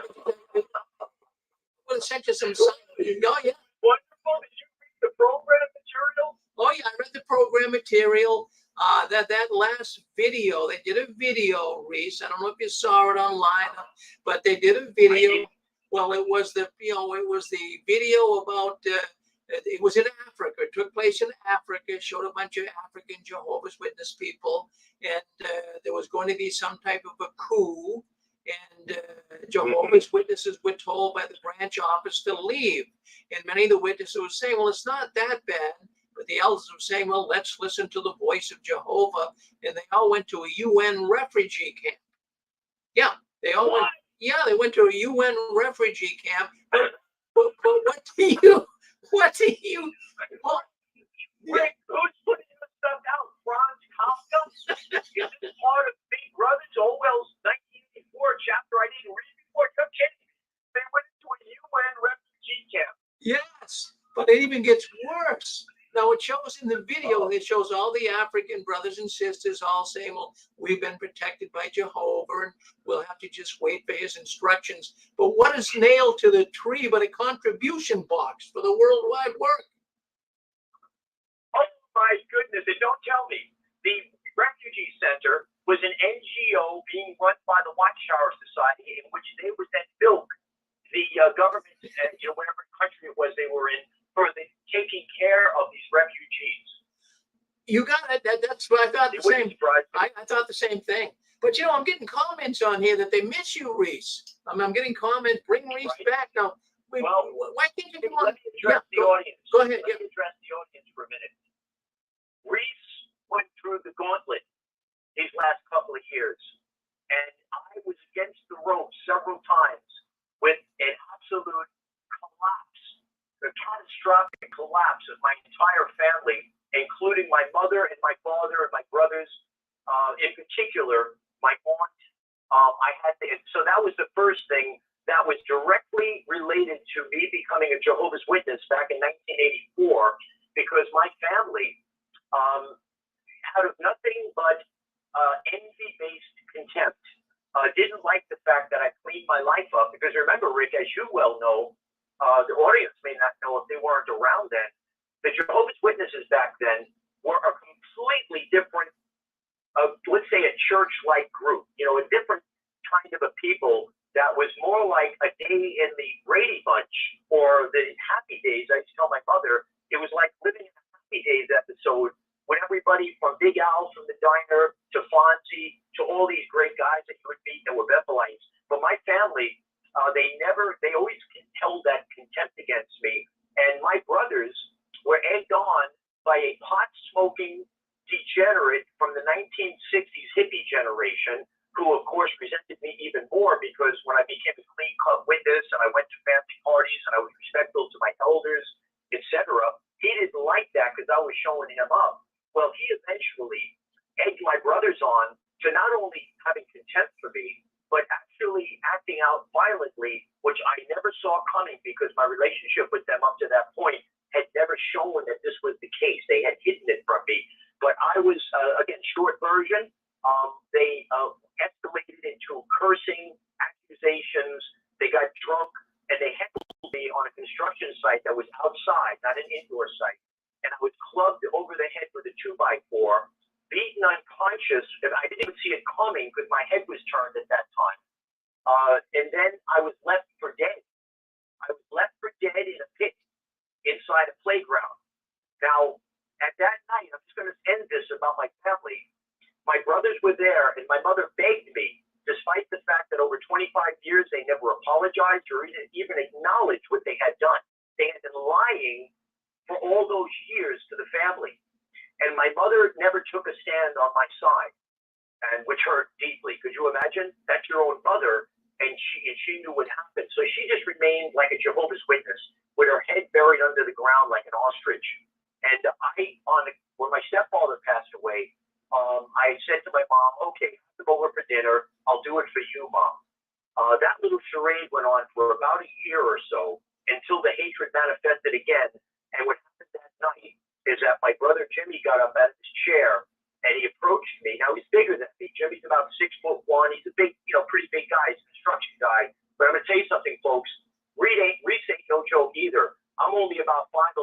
would have sent you some signs. Oh, yeah. What wonderful. Did you read the program material? Oh yeah, I read the program material. That last video, they did a video, Reese. I don't know if you saw it online, but they did a video. Well, it was the video about. It was in Africa. It took place in Africa. It showed a bunch of African Jehovah's Witness people, and there was going to be some type of a coup. And Jehovah's Witnesses were told by the branch office to leave. And many of the witnesses were saying, well, it's not that bad. But the elders were saying, well, let's listen to the voice of Jehovah. And they all went to a UN refugee camp. Yeah, they all went. Yeah, they went to a UN refugee camp. But what do you? Rick, who's putting this stuff out? Franz Kafka? Is this part of Big Brothers Orwell's 1984 chapter I didn't read before? You're kidding me. They went to a UN refugee camp. Yes, but it even gets worse. Now it shows in the video, it shows all the African brothers and sisters all saying, well, we've been protected by Jehovah and we'll have to just wait for his instructions. But what is nailed to the tree but a contribution box for the worldwide work? Oh my goodness, and don't tell me. The refugee center was an NGO being run by the Watchtower Society, in which they would then bilk the government and whatever country it was they were in for the taking care of these refugees. You got it. That's what I thought. The same. I thought the same thing. But I'm getting comments on here that they miss you, Reese. I'm getting comments. Bring Reese back now. Why can't you come on? Let me address the audience. Go ahead. Let me address the audience for a minute. Reese went through the gauntlet these last couple of years, and I was against the rope several times with an absolute collapse, a catastrophic collapse of my entire family, including my mother and my father and my brothers, in particular, my aunt. So that was the first thing that was directly related to me becoming a Jehovah's Witness back in 1984, because my family, out of nothing but envy-based contempt, didn't like the fact that I cleaned my life up. Because remember, Rick, as you well know, the audience may not know if they weren't around then, the Jehovah's Witnesses back then were a completely different, let's say a church-like group, a different kind of a people that was more like a day in the Brady Bunch or the Happy Days. I used to tell my mother it was like living in a Happy Days episode when everybody from Big Al from the diner to Fonzie to all these great guys that you would meet that were Bethelites. But my family, they always held that contempt against me. And my brothers were egged on by a pot-smoking degenerate from the 1960s hippie generation, who of course resented me even more because when I became a clean cut witness and I went to family parties and I was respectful to my elders, etc., he didn't like that because I was showing him up. Well, he eventually egged my brothers on to not only having contempt for me, but actually acting out violently, which I never saw coming because my relationship with them up to that point had never shown that this was the case. They had hidden it from me. But I was, again, short version, they escalated into cursing, accusations. They got drunk, and they heckled me on a construction site that was outside, not an indoor site. And I was clubbed over the head with a 2x4, beaten unconscious, and I didn't even see it coming because my head was turned at that time. And then I was left for dead. I was left for dead in a pit inside a playground. Now, at that night, I'm just going to end this about my family. My brothers were there, and my mother begged me, despite the fact that over 25 years they never apologized or even acknowledged what they had done. They had been lying for all those years to the family. And my mother never took a stand on my side, and which hurt deeply. Could you imagine? That's your own mother, and she knew what happened. So she just remained like a Jehovah's Witness with her head buried under the ground like an ostrich. And when my stepfather passed away, I said to my mom, okay, I'll go over for dinner. I'll do it for you, Mom. That little charade went on for about a year or so until the hatred manifested again. And what happened that night is that my brother Jimmy got up out of his chair and he approached me. Now he's bigger than me. Jimmy's about 6'1". He's a big, pretty big guy. He's a construction guy. But I'm gonna tell you something, folks. Reese ain't no joke either. I'm only about 5'11",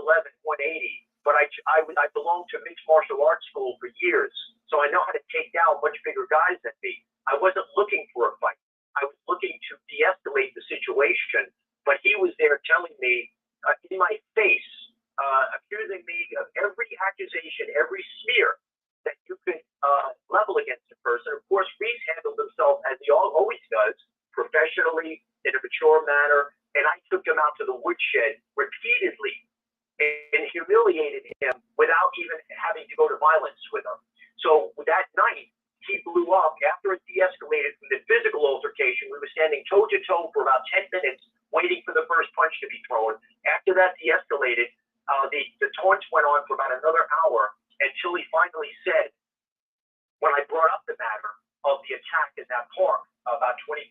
at me. I wasn't looking for a fight. I was looking to de-escalate the situation, but he was there telling me in my face, accusing me of every accusation, every smear that you could level against a person. Of course, Reese handled himself as he always does, professionally, in a mature manner, and I took him out to the woodshed repeatedly and humiliated him without even having to go to violence with him. So that night, he blew up. After it de-escalated from the physical altercation, we were standing toe-to-toe for about 10 minutes, waiting for the first punch to be thrown. After that de-escalated, the taunts went on for about another hour until he finally said, when I brought up the matter of the attack in that park about 25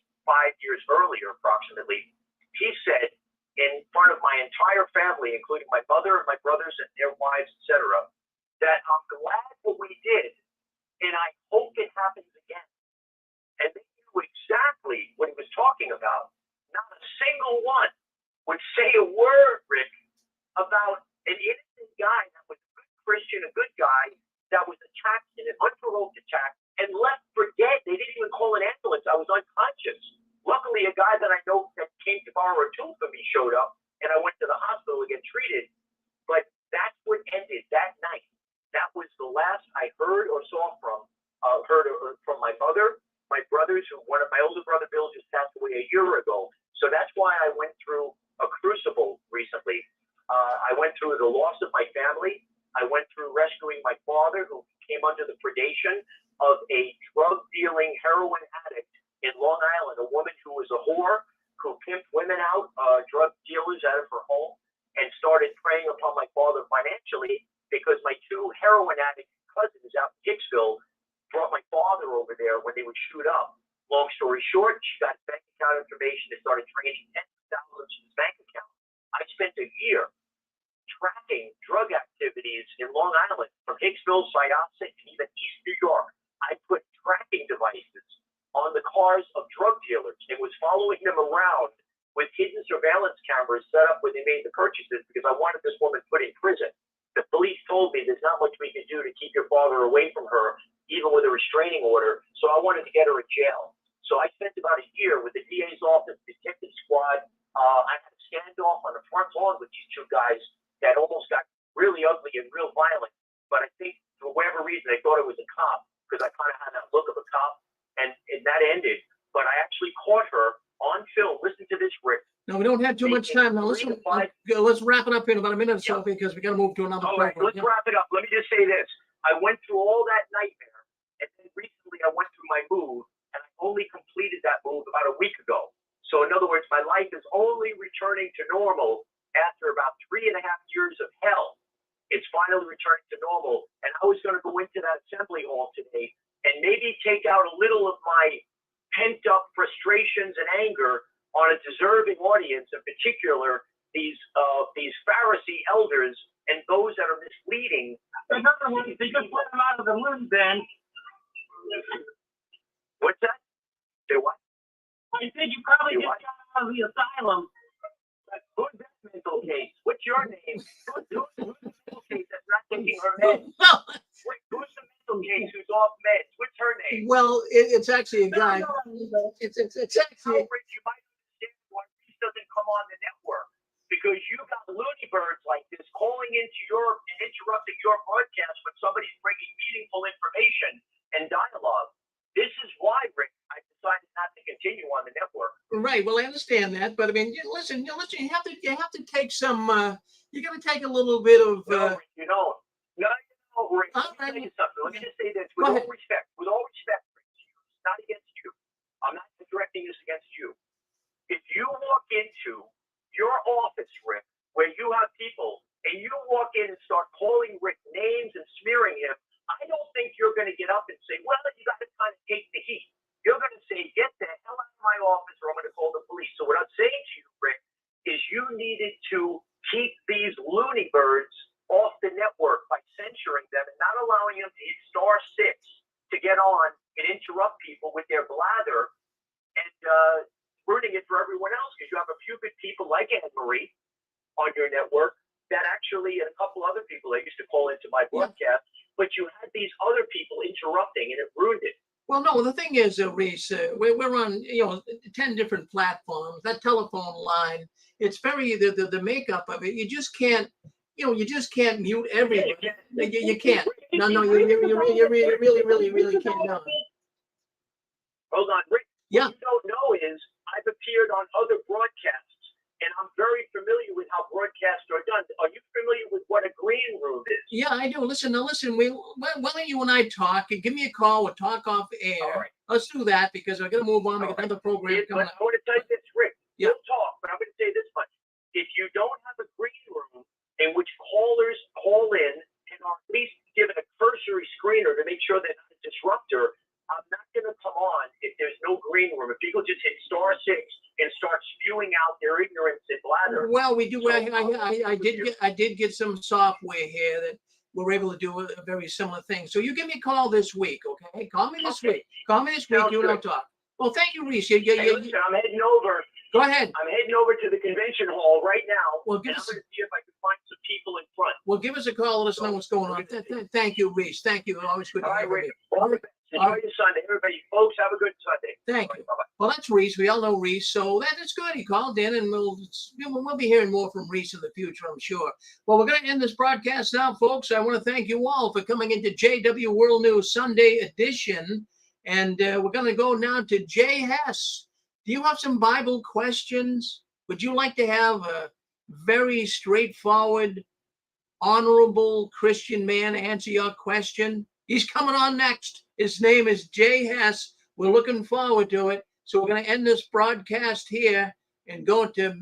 years earlier, approximately, he said, in front of my entire family, including my mother and my brothers and their wives, etc., that I'm glad what we did, and I hope it happens again. And they knew exactly what he was talking about. Not a single one would say a word, Rick, about an innocent guy that was a good Christian, a good guy, that was attacked in an unprovoked attack and left for dead. They didn't even call an ambulance. I was unconscious. Luckily, a guy that I know that came to borrow a tool from me showed up, and I went to the hospital to get treated. But that's what ended that night. That was the last I heard or saw from my mother, my brothers, who one of my older brother, Bill, just passed away a year ago. So that's why I went through a crucible recently. I went through the loss of my family. I went through rescuing my father, who came under the predation of a drug-dealing heroin addict in Long Island, a woman who was a whore, who pimped women out, drug dealers out of her home, and started preying upon my father financially because my two heroin addict cousins out in Hicksville brought my father over there when they would shoot up. Long story short, she got bank account information and started draining tens of thousands from his bank account. I spent a year tracking drug activities in Long Island from Hicksville, Syosset, and even East New York. I put tracking devices on the cars of drug dealers and was following them around with hidden surveillance cameras set up where they made the purchases because I wanted this woman put in prison. The police told me there's not much we can do to keep your father away from her, even with a restraining order, so I wanted to get her in jail. So I spent about a year with the DA's office, detective squad. I had a standoff on the front lawn with these two guys that almost got really ugly and real violent, but I think for whatever reason they thought it was a cop because I kind of had that look of a cop. And that ended, but I actually caught her on film. Listen to this, Rick. No, we don't have too much time. Now, let's wrap it up in about a minute or so because we got to move to another program. Right, let's wrap it up. Let me just say this. I went through all that nightmare, and then recently I went through my move, and I only completed that move about a week ago. So in other words, my life is only returning to normal after about 3.5 years of hell. It's finally returning to normal, and I was going to go into that assembly hall today and maybe take out a little of my pent-up frustrations and anger on a deserving audience, in particular these Pharisee elders and those that are misleading. Another one, they just let them out of the loon bin. What's that? Say what? I said you probably just got out of the asylum. Who's that mental case? What's your name? Who's the mental case that's not taking her meds? Who's the mental case who's off meds? What's her name? Well, it's actually a guy. It's actually. You might understand why Reese doesn't come on the network because you got loony birds like this calling into your and interrupting your broadcast when somebody's bringing meaningful information and dialogue. This is why, Rick, I decided not to continue on the network. Right. Well, I understand that, but I mean, listen. You have to take some. You got to take a little bit of. No, Rick, Rick, let me tell you something. Let me just say this with all respect. With all respect, Rick, it's not against you. I'm not directing this against you. If you walk into your office, Rick, where you have people, and you walk in and start calling Rick names and smearing him, I don't think you're going to get up and say, well, you got to kind of take the heat. You're going to say, get the hell out of my office or I'm going to call the police. So what I'm saying to you, Rick, is you needed to keep these loony birds off the network by censoring them and not allowing them to hit *6 to get on and interrupt people with their blather and ruining it for everyone else because you have a few good people like Anne Marie on your network that actually, and a couple other people that used to call into my broadcast, but you had these other people interrupting and it ruined it. Well, no, the thing is, Reese, we're on 10 different platforms. That telephone line, it's very the makeup of it. You just can't mute everybody. You can't. No, you really can't. No. Hold on, Rick. Yeah. What you don't know is I've appeared on other broadcasts, and I'm very familiar with how broadcasts are done. Are you familiar with what a green room is? Yeah, I do. Listen, why don't you and I talk? Give me a call. We'll talk off air. All right. Let's do that because we're going to move on. We got another program coming I up. want to tell you this, Rick. Yeah. We'll talk, but I'm going to say this much. If you don't have a green room in which callers call in and are at least given a cursory screener to make sure they're not a disruptor, I'm not going to come on if there's no green room. If people just hit *6 and start spewing out their ignorance and blather. Well, we do. So, I did get some software here that we're able to do a very similar thing. So you give me a call this week, okay? Call me this week. Call me this week. Sounds You and I'll good. talk. Well, thank you, Reese. Hey, listen, I'm heading over. Go ahead. I'm heading over to the convention hall right now. Well, and I'm going to see if I can find some people in front. Well, give us a call. Let us know what's going on. Thank you, Reese. Thank you. Always good to All right, have you. Rick. All the best. Enjoy your Sunday. Everybody, folks, have a good Sunday. Thank All you. right, bye-bye. Well, that's Reese. We all know Reese, so that's good. He called in, and we'll be hearing more from Reese in the future, I'm sure. Well, we're going to end this broadcast now, folks. I want to thank you all for coming into JW World News Sunday edition, and we're going to go now to Jay Hess. Do you have some Bible questions? Would you like to have a very straightforward, honorable Christian man answer your question? He's coming on next. His name is Jay Hess. We're looking forward to it. So we're going to end this broadcast here and go to